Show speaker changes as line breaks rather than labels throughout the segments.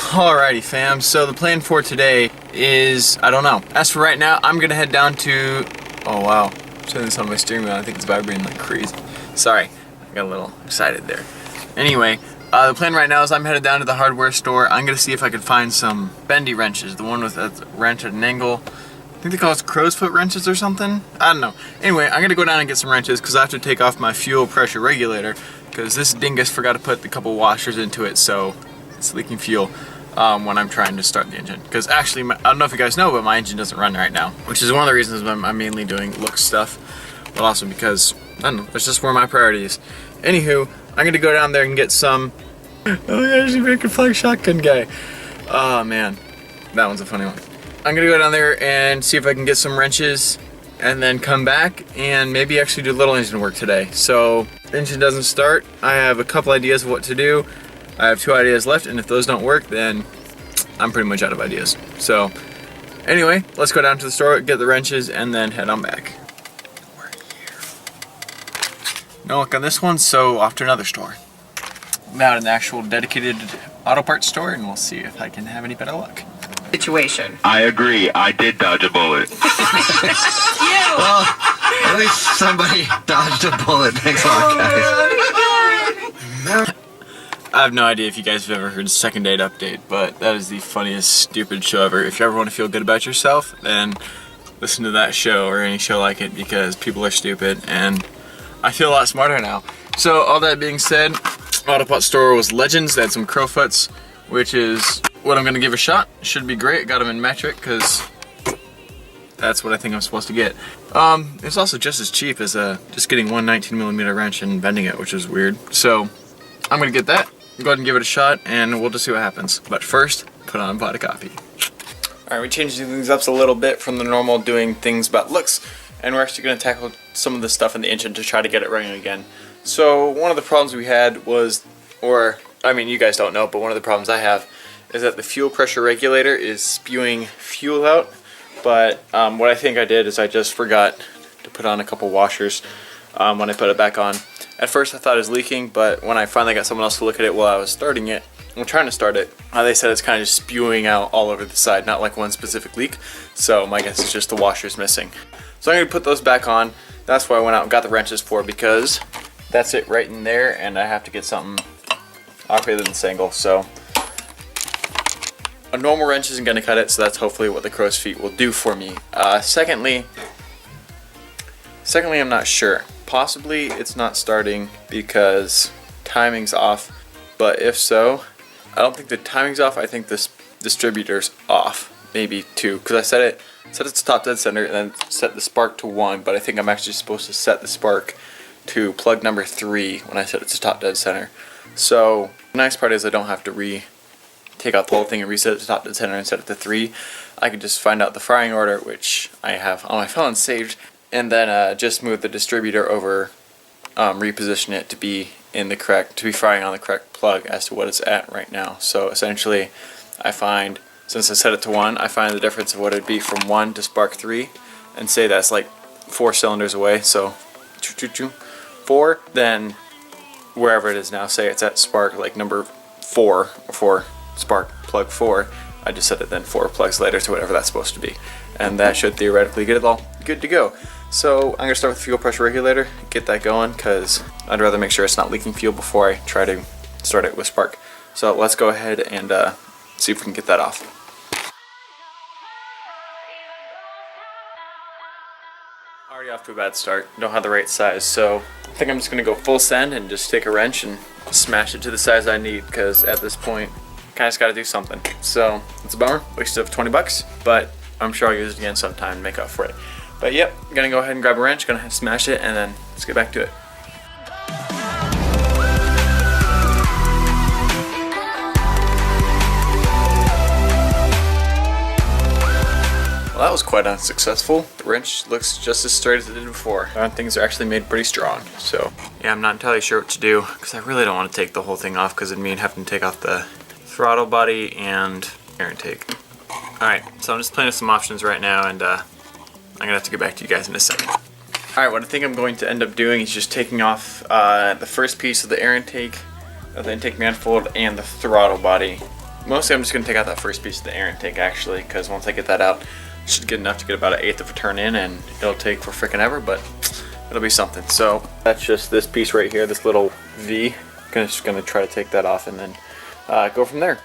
Alrighty fam, so the plan for today is, I don't know. As for right now, I'm gonna head down to, oh wow, turn this on my steering wheel, I think it's vibrating like crazy. Sorry, I got a little excited there. Anyway, the plan right now is I'm headed down to the hardware store. I'm gonna see if I can find some bendy wrenches, the one with a wrench at an angle. I think they call it crow's foot wrenches or something. I don't know. Anyway, I'm gonna go down and get some wrenches because I have to take off my fuel pressure regulator because this dingus forgot to put a couple washers into it, so it's leaking fuel when I'm trying to start the engine. Because actually, I don't know if you guys know, but my engine doesn't run right now, which is one of the reasons I'm mainly doing look stuff, but also because, I don't know, that's just where my priority is. Anywho, I'm gonna go down there and get some, oh yeah, there's a American flag shotgun guy. Oh man, that one's a funny one. I'm gonna go down there and see if I can get some wrenches and then come back and maybe actually do a little engine work today. So, engine doesn't start. I have a couple ideas of what to do. I have 2 ideas left, and if those don't work, then I'm pretty much out of ideas. So, anyway, let's go down to the store, get the wrenches, and then head on back. We're here. No luck on this one, so off to another store. I'm out in the actual dedicated auto parts store, and we'll see if I can have any better luck.
Situation.
I agree. I did dodge a bullet.
Well, at least somebody dodged a bullet. Thanks a lot, guys.
I have no idea if you guys have ever heard Second Date Update, but that is the funniest, stupid show ever. If you ever want to feel good about yourself, then listen to that show or any show like it because people are stupid and I feel a lot smarter now. So, all that being said, Autopot store was Legends. They had some Crowfoots, which is what I'm going to give a shot. Should be great. Got them in metric because that's what I think I'm supposed to get. It's also just as cheap as just getting one 19mm wrench and bending it, which is weird. So, I'm going to get that. Go ahead and give it a shot, and we'll just see what happens. But first, put on a pot of coffee. Alright, we changed things up a little bit from the normal doing things about looks, and we're actually going to tackle some of the stuff in the engine to try to get it running again. So, one of the problems we had was, you guys don't know, but one of the problems I have is that the fuel pressure regulator is spewing fuel out, but what I think I did is I just forgot to put on a couple washers when I put it back on. At first I thought it was leaking, but when I finally got someone else to look at it while I was starting it, I'm trying to start it, they said it's kind of just spewing out all over the side, not like one specific leak, so my guess is just the washer's missing. So I'm going to put those back on. That's what I went out and got the wrenches for, because that's it right in there, and I have to get something operated in this angle. So a normal wrench isn't going to cut it, so that's hopefully what the crow's feet will do for me. Secondly, I'm not sure. Possibly it's not starting because timing's off, but if so, I don't think the timing's off. I think this distributor's off, maybe 2, because I set it to top dead center and then set the spark to 1, but I think I'm actually supposed to set the spark to plug number 3 when I set it to top dead center. So the nice part is I don't have to take out the whole thing and reset it to top dead center and set it to 3. I can just find out the firing order, which I have on my phone saved, and then just move the distributor over, reposition it to be firing on the correct plug as to what it's at right now. So essentially, since I set it to 1, I find the difference of what it'd be from 1 to spark 3, and say that's like 4 cylinders away. So 4, then wherever it is now, say it's at spark like number 4 or spark plug 4. I just set it then 4 plugs later to whatever that's supposed to be, and that should theoretically get it all good to go. So I'm going to start with the fuel pressure regulator, get that going, because I'd rather make sure it's not leaking fuel before I try to start it with spark. So let's go ahead and see if we can get that off. Already off to a bad start, don't have the right size, so I think I'm just going to go full send and just take a wrench and smash it to the size I need, because at this point, kind of just got to do something. So it's a bummer, waste of 20 bucks, but I'm sure I'll use it again sometime to make up for it. But yep, I'm gonna go ahead and grab a wrench, gonna smash it, and then let's get back to it. Well, that was quite unsuccessful. The wrench looks just as straight as it did before. Things are actually made pretty strong. So yeah, I'm not entirely sure what to do, because I really don't want to take the whole thing off, because it'd mean having to take off the throttle body and air intake. Alright, so I'm just playing with some options right now, and I'm going to have to get back to you guys in a second. Alright, what I think I'm going to end up doing is just taking off the first piece of the air intake, of the intake manifold, and the throttle body. mostly I'm just going to take out that first piece of the air intake actually, because once I get that out, it should get enough to get about an eighth of a turn in, and it'll take for frickin' ever, but it'll be something. So that's just this piece right here, this little V. Just going to try to take that off and then go from there.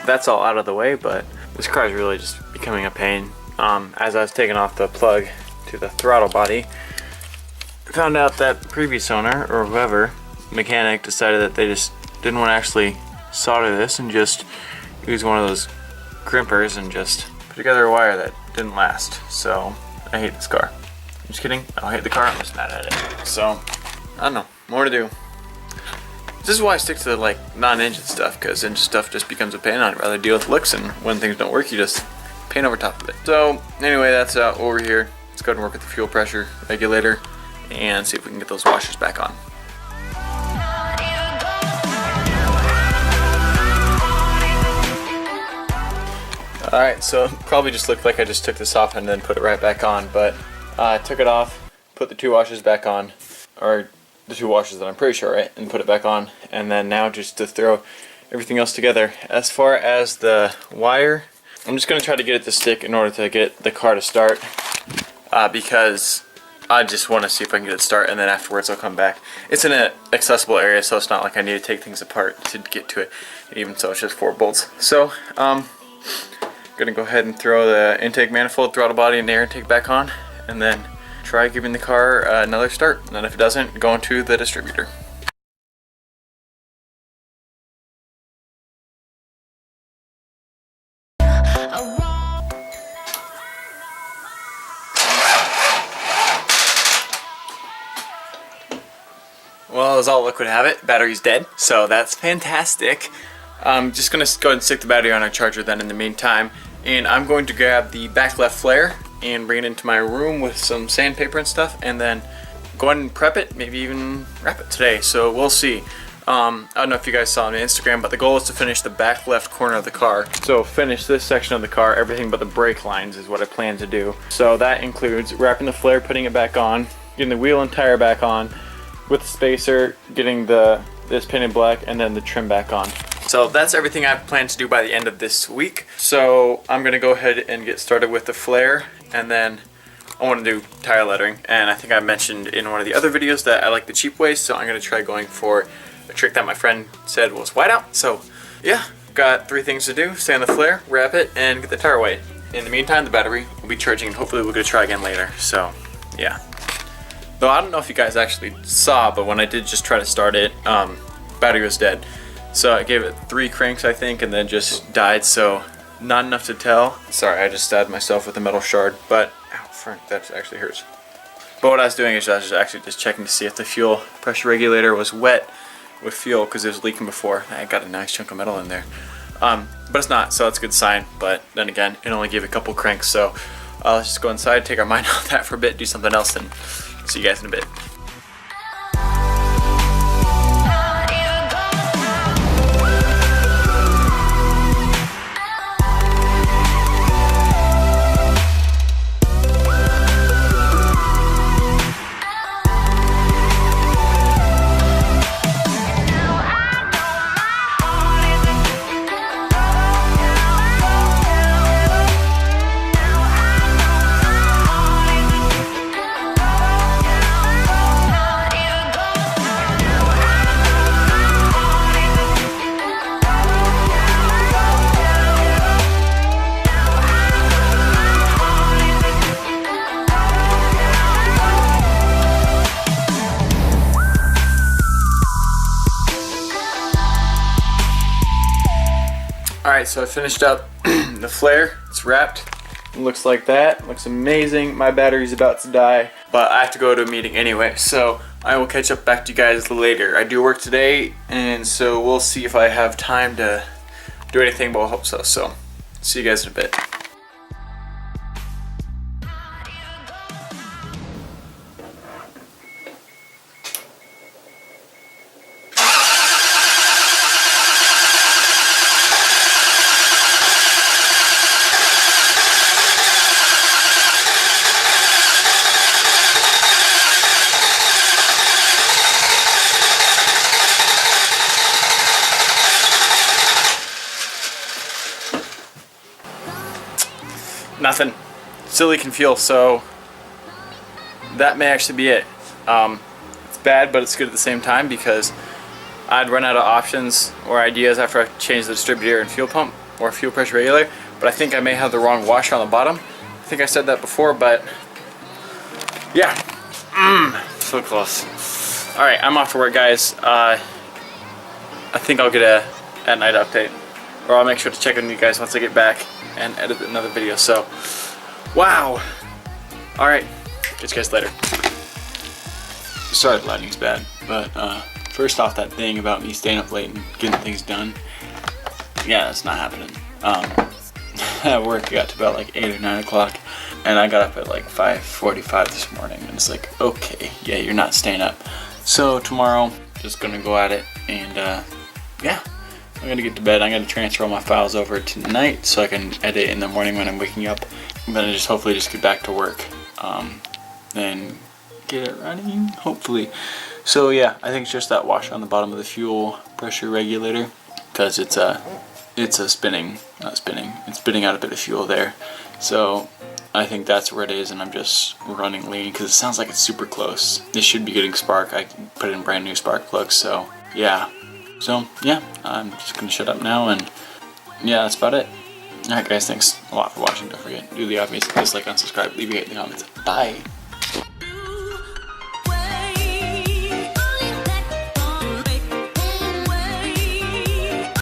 That's all out of the way, but this car is really just becoming a pain. As I was taking off the plug to the throttle body, I found out that the previous owner, or whoever, mechanic, decided that they just didn't want to actually solder this and just use one of those crimpers and just put together a wire that didn't last. So I hate this car. I'm just kidding. I don't hate the car, I'm just mad at it. So I don't know, more to do. This is why I stick to like non-engine stuff, because engine stuff just becomes a pain. I'd rather deal with looks, and when things don't work, you just paint over top of it. So anyway, that's over here. Let's go ahead and work with the fuel pressure regulator and see if we can get those washers back on. Alright, so it probably just looked like I just took this off and then put it right back on, but I took it off, put the two washers back on, or the two washers that I'm pretty sure, right, and put it back on, and then now just to throw everything else together. As far as the wire, I'm just going to try to get it to stick in order to get the car to start, because I just want to see if I can get it to start, and then afterwards I'll come back. It's in an accessible area, so it's not like I need to take things apart to get to it, even so it's just 4 bolts. So I'm going to go ahead and throw the intake manifold, throttle body, and air intake back on, and then try giving the car another start, and then if it doesn't, go into the distributor. Well, as all luck would have it, battery's dead, so that's fantastic. I'm just going to go ahead and stick the battery on our charger then in the meantime, and I'm going to grab the back left flare and bring it into my room with some sandpaper and stuff, and then go ahead and prep it, maybe even wrap it today, so we'll see. I don't know if you guys saw on Instagram, but the goal is to finish the back left corner of the car. So finish this section of the car, everything but the brake lines is what I plan to do. So that includes wrapping the flare, putting it back on, getting the wheel and tire back on, with the spacer, getting this painted black, and then the trim back on. So that's everything I've planned to do by the end of this week. So I'm gonna go ahead and get started with the flare, and then I want to do tire lettering. And I think I mentioned in one of the other videos that I like the cheap ways, so I'm gonna try going for a trick that my friend said was whiteout. So yeah, got 3 things to do: sand the flare, wrap it, and get the tire white. In the meantime, the battery will be charging, and hopefully we're gonna try again later. So yeah. Though I don't know if you guys actually saw, but when I did just try to start it, battery was dead. So I gave it 3 cranks, I think, and then just died, so not enough to tell. Sorry, I just stabbed myself with a metal shard, but ow, front, that actually hurts. But what I was doing is I was actually just checking to see if the fuel pressure regulator was wet with fuel, because it was leaking before. I got a nice chunk of metal in there. But it's not, so that's a good sign. But then again, it only gave a couple cranks, so let's just go inside, take our mind off that for a bit, do something else, and see you guys in a bit. Alright, so I finished up the flare. It's wrapped. It looks like that. It looks amazing. My battery's about to die, but I have to go to a meeting anyway, so I will catch up back to you guys later. I do work today, and so we'll see if I have time to do anything, but I hope so. So, see you guys in a bit. nothing. Still leaking fuel, so that may actually be it. It's bad, but it's good at the same time because I'd run out of options or ideas after I changed the distributor and fuel pump or fuel pressure regulator, but I think I may have the wrong washer on the bottom. I think I said that before, but yeah, so close. All right, I'm off to work, guys. I think I'll get a at-night update, or I'll make sure to check in with you guys once I get back and edit another video. So, wow. All right, catch you guys later. Sorry the lighting's bad, but first off, that thing about me staying up late and getting things done, yeah, that's not happening. At work, I got to about like 8 or 9 o'clock, and I got up at like 5:45 this morning, and it's like, okay, yeah, you're not staying up. So tomorrow, just gonna go at it, and yeah, I'm gonna get to bed. I'm gonna transfer all my files over tonight so I can edit in the morning when I'm waking up. I'm gonna just hopefully just get back to work, then get it running, hopefully. So yeah, I think it's just that washer on the bottom of the fuel pressure regulator, because it's spitting out a bit of fuel there. So I think that's where it is, and I'm just running lean because it sounds like it's super close. This should be getting spark. I put in brand new spark plugs, so yeah. So yeah, I'm just gonna shut up now, and yeah, that's about it. Alright guys, thanks a lot for watching. Don't forget, do the obvious, dislike, unsubscribe, leave a hate in the comments. Bye.